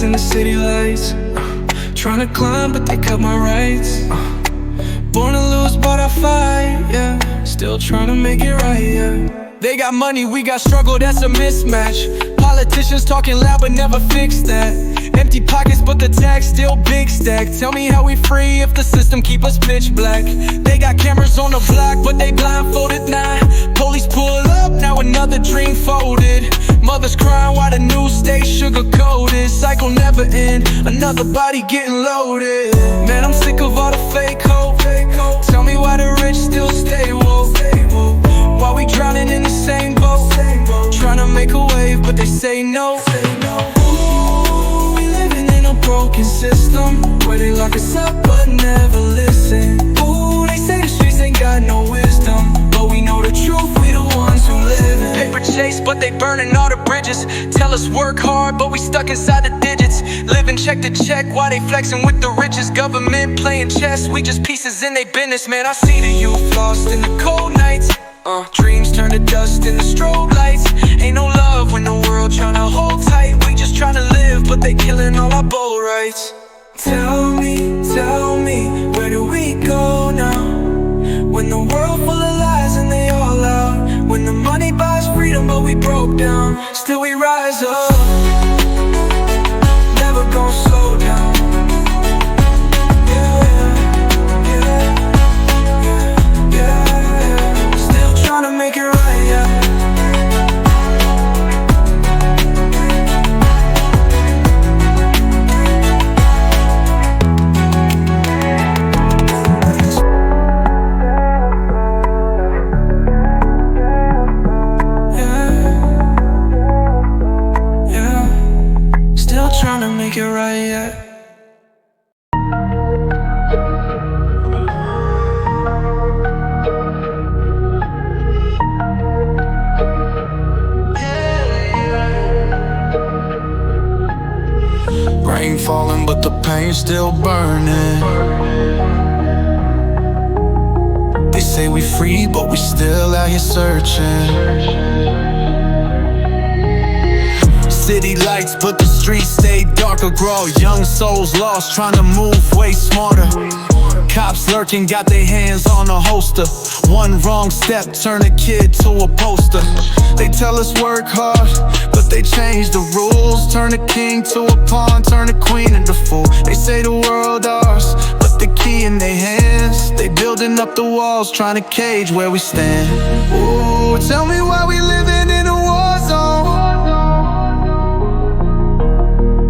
in the city lights. Trying to climb, but they cut my rights. Born to lose, but I fight, yeah. Still trying to make it right, yeah. They got money, we got struggle, that's a mismatch. Politicians talking loud, but never fix that. Empty pockets, but the tax still big stack. Tell me how we free if the system keep us pitch black. They got cameras on the block, but they blindfolded now. Police pull up, now another dream folded. Mothers crying while the news stays sugar-coated. Cycle never end, another body getting loaded. Man, I'm sick of all the fake hope. Tell me why the rich still stay woke. Why we drowning in the same boat? Trying to make a wave, but they say no. Ooh, we living in a broken system where they lock us up but never listen. Ooh, they say the streets ain't got no wisdom, but we know the truth, we the ones who live it. Paper chase, but they burning all the bridges. Tell us work hard, but we stuck inside the digits. Living check to check while they flexing with the richest. Government playing chess, we just pieces in they business. Man, I see the youth lost in the cold nights. Dreams turn to dust in the strobe lights. Ain't no love when the world tryna hold tight. We just tryna live, but they killing all our bold rights. Tell me, where do we go now? When the world full of lies and they all out. When the money buys freedom but we broke down. Still we rise up, never gon' slow down. Tryna make it right, yeah. Yeah. Still tryna make it right, yeah. Rain falling, but the pain still burning. They say we free, but we still out here searching. City lights, but the streets stay darker. Grow young souls lost, trying to move way smarter. Cops lurking, got their hands on a holster. One wrong step, turn a kid to a poster. They tell us work hard, but they change the rules. Turn a king to a pawn, turn a queen into fool. They say the world ours, but the key in their hands. They building up the walls, trying to cage where we stand. Ooh, tell me why we living in a war zone.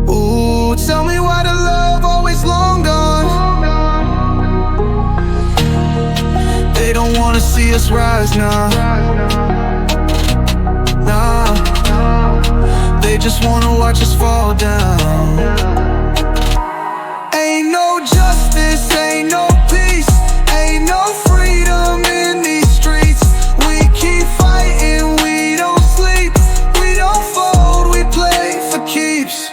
Ooh, tell me why the love always long gone. They don't wanna see us rise now. Nah, they just wanna watch us fall down. Ain't no justice, ain't no peace, ain't no freedom in these streets. We keep fighting, we don't sleep, we don't fold, we play for keeps.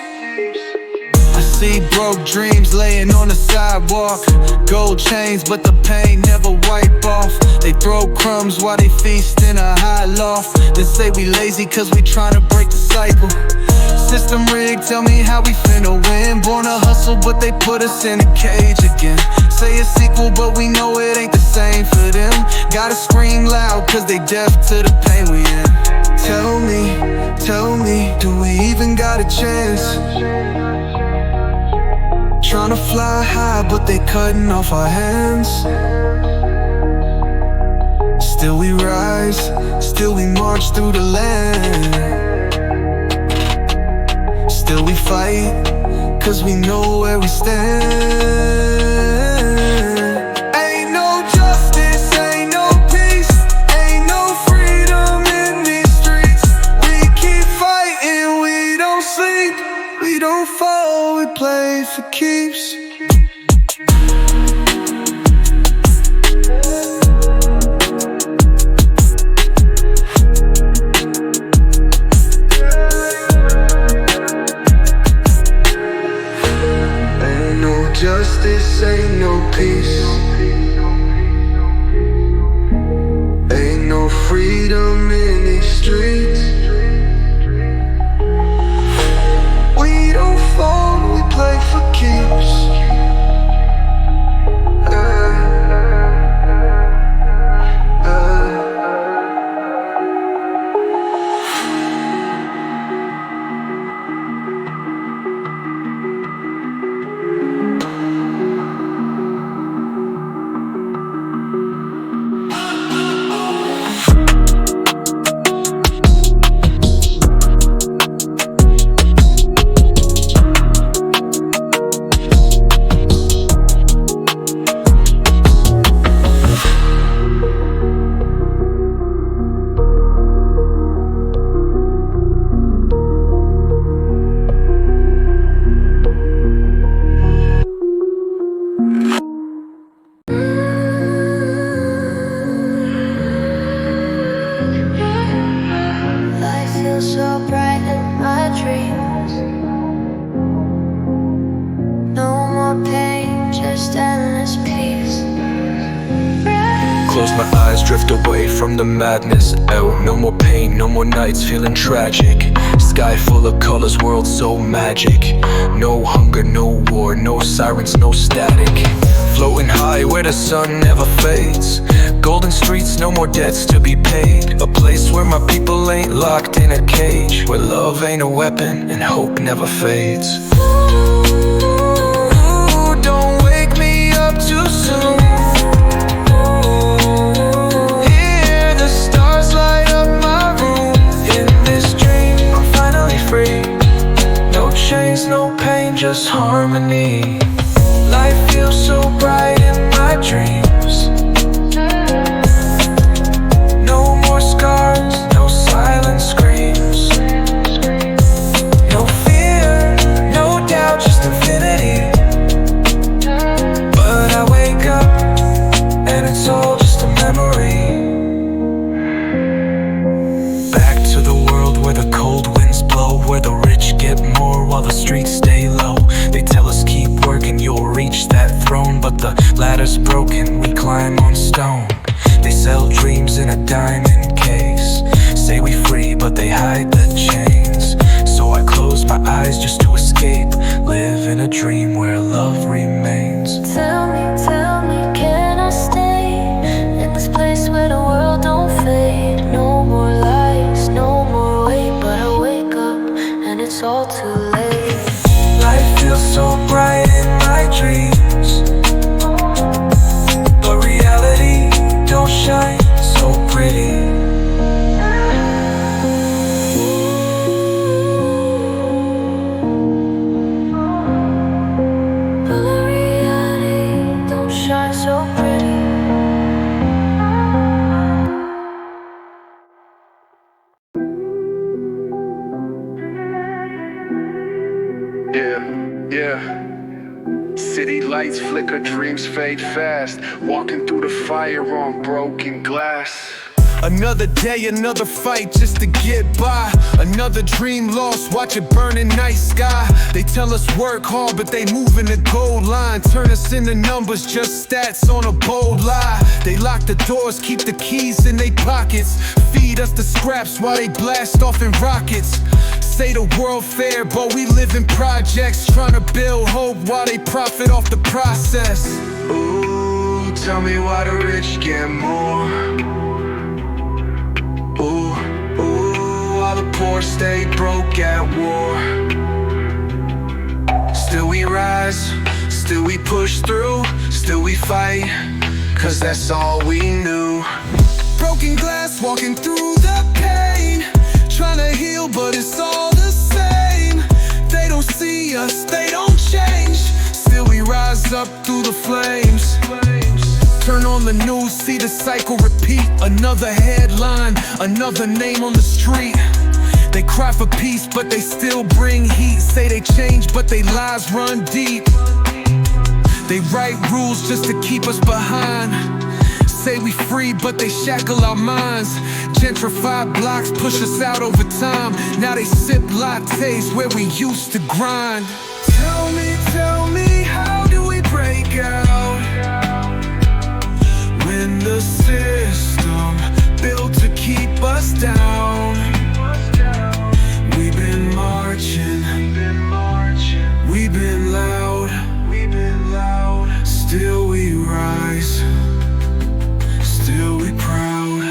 I see broke dreams laying on the sidewalk. Gold chains, but the pain never wipe off. They throw crumbs while they feast in a high loft. They say we lazy cause we tryna break the cycle. System rigged, tell me how we finna win. Born to hustle, but they put us in a cage again. Say a sequel, but we know it ain't the same for them. Gotta scream loud cause they deaf to the pain we in. Tell me, do we even got a chance? Tryna fly high, but they cutting off our hands. Still we rise, still we march through the land. Still we fight, cause we know where we stand. Ain't no justice, ain't no peace, ain't no freedom in these streets. We keep fighting, we don't sleep, we don't fall, we play for keeps. Justice, close my eyes, drift away from the madness. Oh, no more pain, no more nights feeling tragic. Sky full of colors, world so magic. No hunger, no war, no sirens, no static. Floating high where the sun never fades. Golden streets, no more debts to be paid. A place where my people ain't locked in a cage, where love ain't a weapon and hope never fades. Ooh, don't wake me up too soon. Hear the stars light up my room. In this dream, I'm finally free. No chains, no pain, just harmony. Life feels so bright in my dreams. No more scars, no silent screams. No fear, no doubt, just infinity. But I wake up and it's all just a memory. Back to the world where the cold winds blow, where the rich get more while the streets stay low. They tell us keep working, you'll reach that throne, but the ladder's broken, we climb on stone. They sell dreams in a diamond case, say we free, but they hide the chains. So I close my eyes just to escape, live in a dream where love remains. Tell me, can I stay in this place where the world don't fade? No more lies, no more wait, but I wake up and it's all too late. Life feels so bright in my dreams, but reality don't shine so pretty. But reality don't shine so pretty. Yeah. City lights flicker, dreams fade fast. Walking through the fire on broken glass. Another day, another fight just to get by. Another dream lost, watch it burn in night sky. They tell us work hard, but they move in the gold line. Turn us into numbers, just stats on a bold lie. They lock the doors, keep the keys in their pockets. Feed us the scraps while they blast off in rockets. Say the world fair, but we live in projects. Trying to build hope while they profit off the process. Ooh, tell me why the rich get more. Ooh, while the poor stay broke at war. Still we rise, still we push through, still we fight, cause that's all we knew. Broken glass, walking through the pain. Trying to heal, but it's all the same. They don't see us, they don't change. Still we rise up through the flames. Turn on the news, see the cycle repeat. Another headline, another name on the street. They cry for peace, but they still bring heat. Say they change, but they lies run deep. They write rules just to keep us behind. Say we free, but they shackle our minds. Gentrified blocks push us out over time. Now they sip lattes where we used to grind. Tell me, how do we break out? When the system built to keep us down. We've been marching, we've been loud, still we rise, still we proud.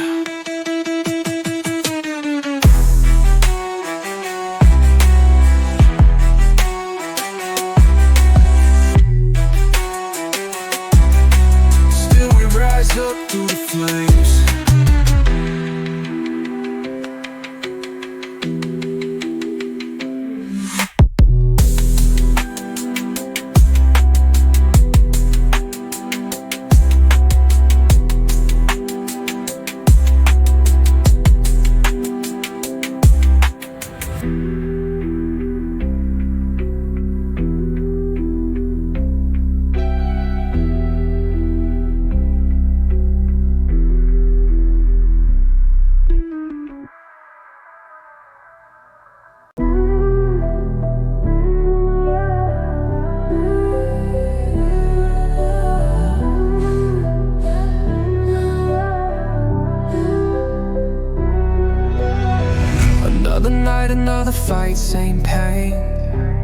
the fight, same pain.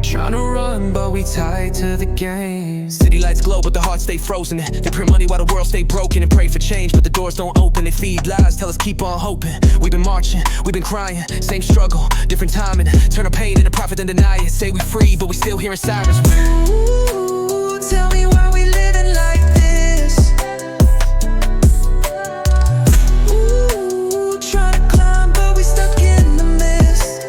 Tryna run, but we tied to the game. City lights glow, but the hearts stay frozen. They print money while the world stay broken and pray for change, but the doors don't open. They feed lies, tell us keep on hoping. We've been marching, we've been crying, same struggle, different timing. Turn our pain into profit, then deny it. Say we free, but we still hearing sirens. Ooh, tell me why we living like this. Ooh, tryna climb, but we stuck in the mist.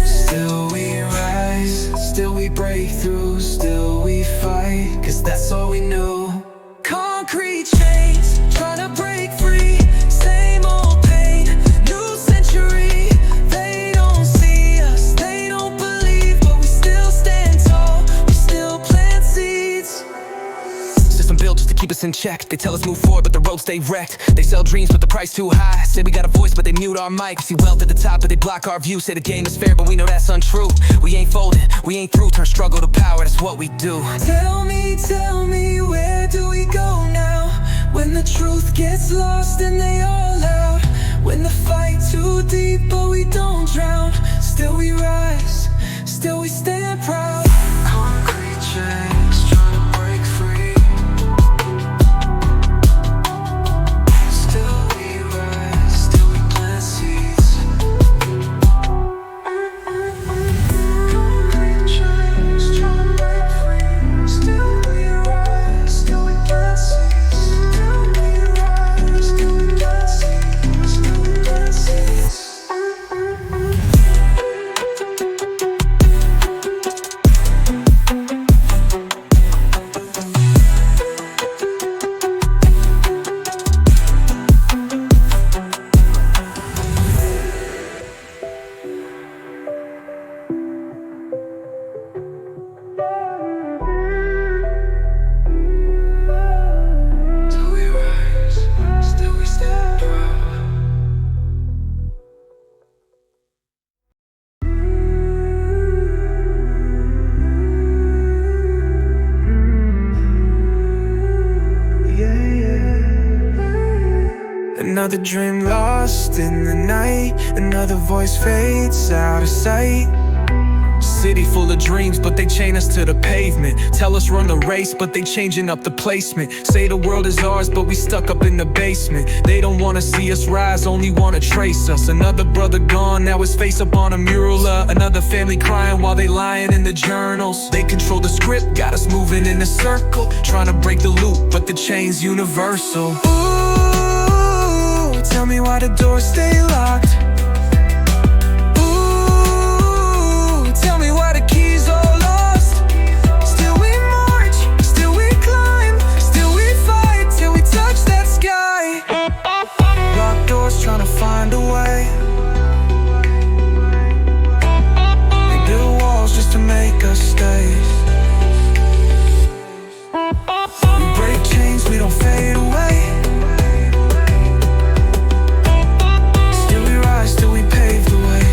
Still we rise, still we break through, still we fight, cause that's all we knew. Concrete chains, tryna break free. Same old pain, new century. They don't see us, they don't believe, but we still stand tall, we still plant seeds. System built just to keep us in check. They tell us move forward, but the roads stay wrecked. They sell dreams, but the price too high. Say we got a voice, but they mute our mic. See wealth at the top, but they block our view. Say the game is fair, but we know that's untrue. We ain't folding, we ain't through. Turn struggle to power, that's what we do. Tell me, where do we go now? When the truth gets lost and they all out. When the fight too deep, but we don't drown. Still we rise, still we stand proud. Concrete chains, trying to break free. Still we rise, still we plant seeds. Concrete chains, trying to break free. Still we rise, still we plant seeds. Still we rise, still we plant seeds. Still we plant seeds. Still we rise, still we stand proud. Another dream lost in the night. Another voice fades out of sight. City full of dreams, but they chain us to the pavement. Tell us run the race, but they changing up the placement. Say the world is ours, but we stuck up in the basement. They don't wanna see us rise, only wanna trace us. Another brother gone, now his face up on a mural. Another family crying while they lying in the journals. They control the script, got us moving in a circle. Trying to break the loop, but the chain's universal. Ooh, tell me why the doors stay locked. Ooh, tell me why the keys are lost. Still we march, still we climb, still we fight till we touch that sky. Locked doors trying to find a way. They build walls just to make us stay. We break chains, we don't fade away. Still we rise, still we pave the way.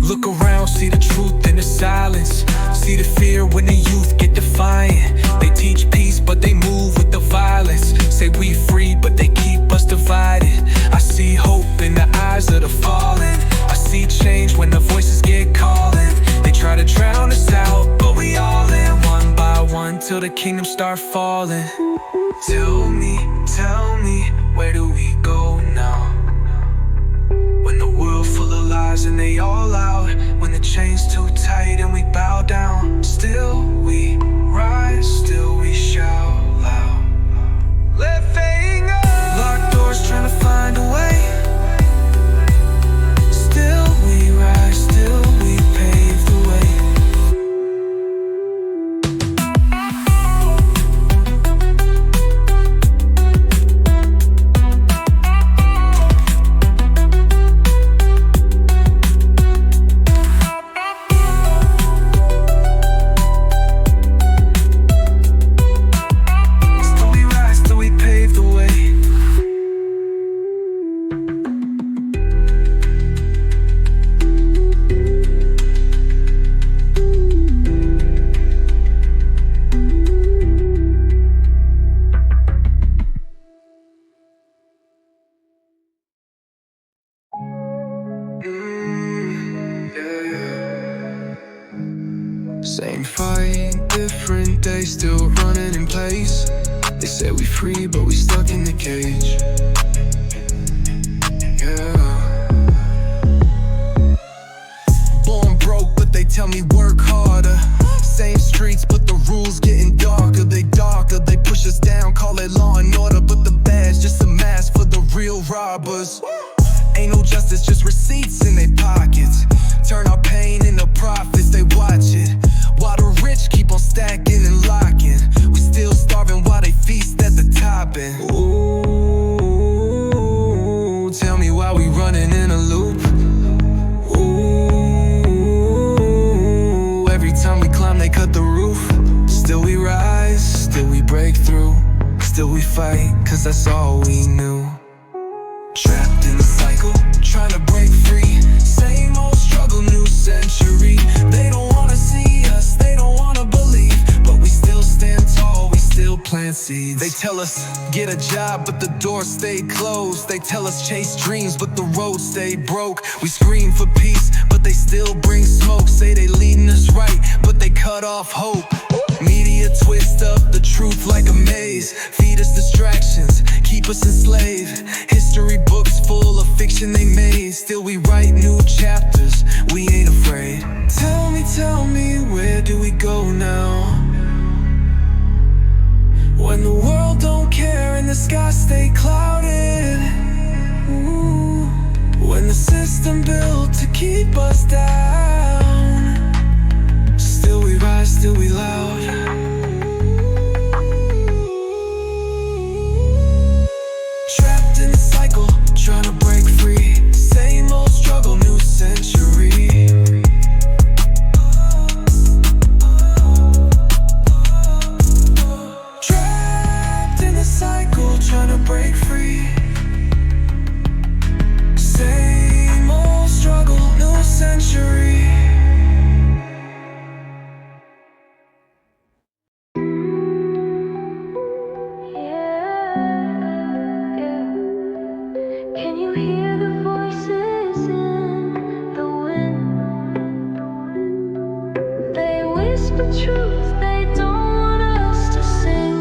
Look around, see the truth in the silence. See the fear when the youth get defiant. They teach peace, but they move with the violence. Say we free, but they keep us divided. I see hope in the eyes of the fallen. I see change when the voices get calling. They try to drown us out, but we all in one by one till the kingdom start falling. Tell me, where do we go now? When the world full of lies and they all out. When the chains too tight and we bow down. Still we rise, still we shout loud. Lifting up. Locked doors trying to find a way. Still we rise, still we pave the way. still running in place. They say we free, but we stuck in the cage. Yeah. Born broke, but they tell me work harder. Same streets, but the rules getting darker. They push us down, call it law and order. But the badge, just a mask for the real robbers. Ain't no justice, just receipts in their pockets. Turn our pain into profits, they watch it. While the rich keep on stacking and locking, we still starving while they feast at the topping. Ooh, tell me why we running in a loop. Ooh, every time we climb they cut the roof. Still we rise, still we break through. Still we fight, cause that's all we knew. Trapped in the cycle, trying to break free. Same old struggle, new century. They don't wanna see us, they don't wanna believe, but we still stand tall, we still plant seeds. They tell us, get a job, but the door stayed closed. They tell us, chase dreams, but the road stayed broke. We scream for peace, but they still bring smoke. Say they leading us right, but they cut off hope. Media twist up the truth like a maze. Feed us distractions, keep us enslaved. History books full of fiction they made. Still we write new chapters, we ain't afraid. Tell me, where do we go now? When the world don't care and the sky stay clouded. Ooh, when the system built to keep us down. Still we rise, still we loud. Trapped in the cycle, trying to break free. Same old struggle, new century. Trapped in the cycle, trying to break free. Same old struggle, new century. Can you hear the voices in the wind? They whisper truth they don't want us to sing.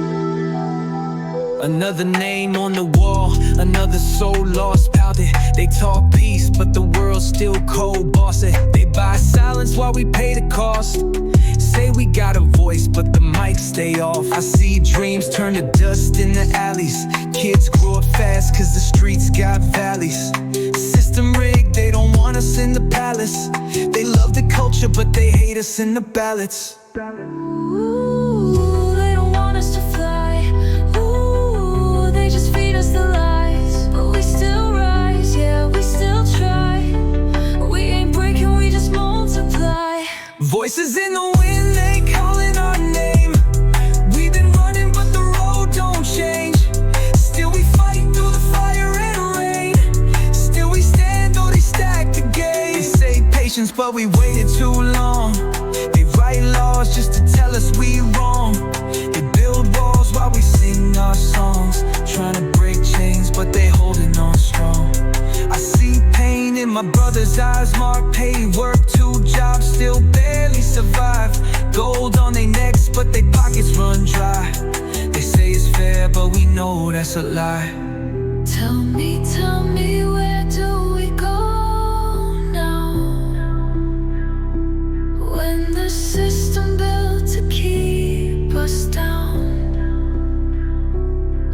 Another name on the wall, another soul lost, powdered. They talk peace, but the world's still cold, boss it. They buy silence while we pay the cost. Say we got a voice, but the mic stay off. I see dreams turn to dust in the alleys. Kids grow up fast cause the streets got valleys. System rigged, they don't want us in the palace. They love the culture, but they hate us in the ballots. Ooh, they don't want us to fly. Ooh, they just feed us the lies. But we still rise, yeah, we still try. We ain't breaking, we just multiply. Voices in the wind, they calling our name. We've been running, but the road don't change. Still we fight through the fire and rain. Still we stand, though they stack the game. They say patience, but we waited too long. They write laws just to tell us we wrong. They build walls while we sing our songs. Trying to break chains, but they holding on strong. I see pain in my brother's eyes, marked paid work, 2 jobs, still barely survive. Gold on their necks, but their pockets run dry. They say it's fair, but we know that's a lie. Tell me, where do we go now? When the system built to keep us down.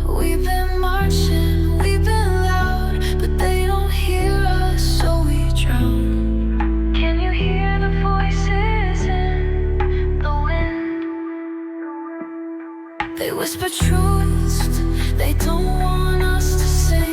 We've been marching, we've been loud, but they don't hear us, so we drown. Can you hear the voices in the wind? They whisper truths they don't want us to sing.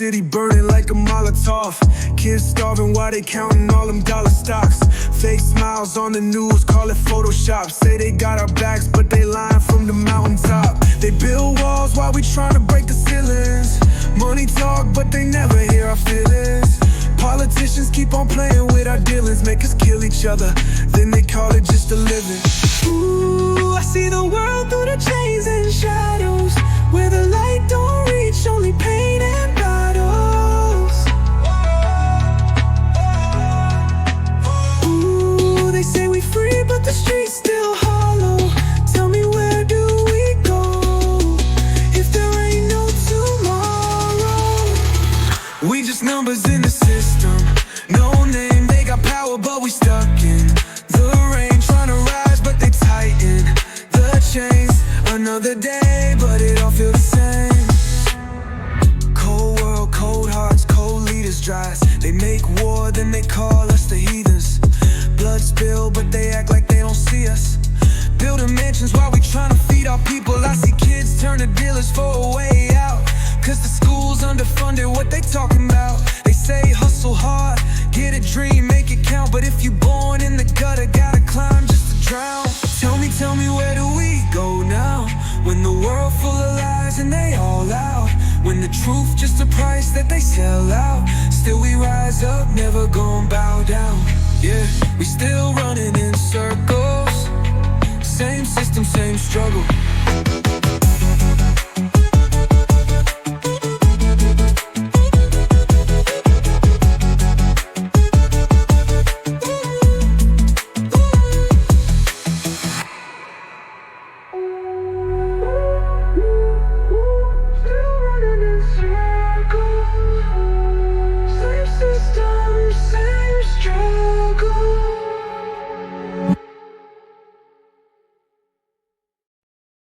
city burning like a Molotov. Kids starving while they counting all them dollar stocks. Fake smiles on the news, call it Photoshop. Say they got our backs, but they lying from the mountaintop. They build walls while we trying to break the ceilings. Money talk, but they never hear our feelings. Politicians keep on playing with our dealings, make us kill each other, then they call it just a living. Ooh, I see the world through the chains and shadows, where the light don't reach, only pain and battles. Ooh, they say we free, but the streets still hollow. Tell me, where do we go if there ain't no tomorrow? We just numbers in the system, no name, they got power, but we stuck in the rain, trying to rise, but they tighten the chains. Another day, but it all feels the same. Cold world, cold hearts, cold leaders dries. They make war, then they call us the heathens. Blood spill, but they act like they don't see us. Building mansions while we trying to feed our people. I see kids turn to dealers for a way out, cause the school's underfunded, what they talking about? They say hustle hard, get a dream, make it count. But if you born in the gutter, gotta climb just to drown. Tell me, where do we go now? When the world full of lies and they all out. When the truth just a price that they sell out. Still we rise up, never gon' bow down. Yeah, we still running in circles. Same system, same struggle.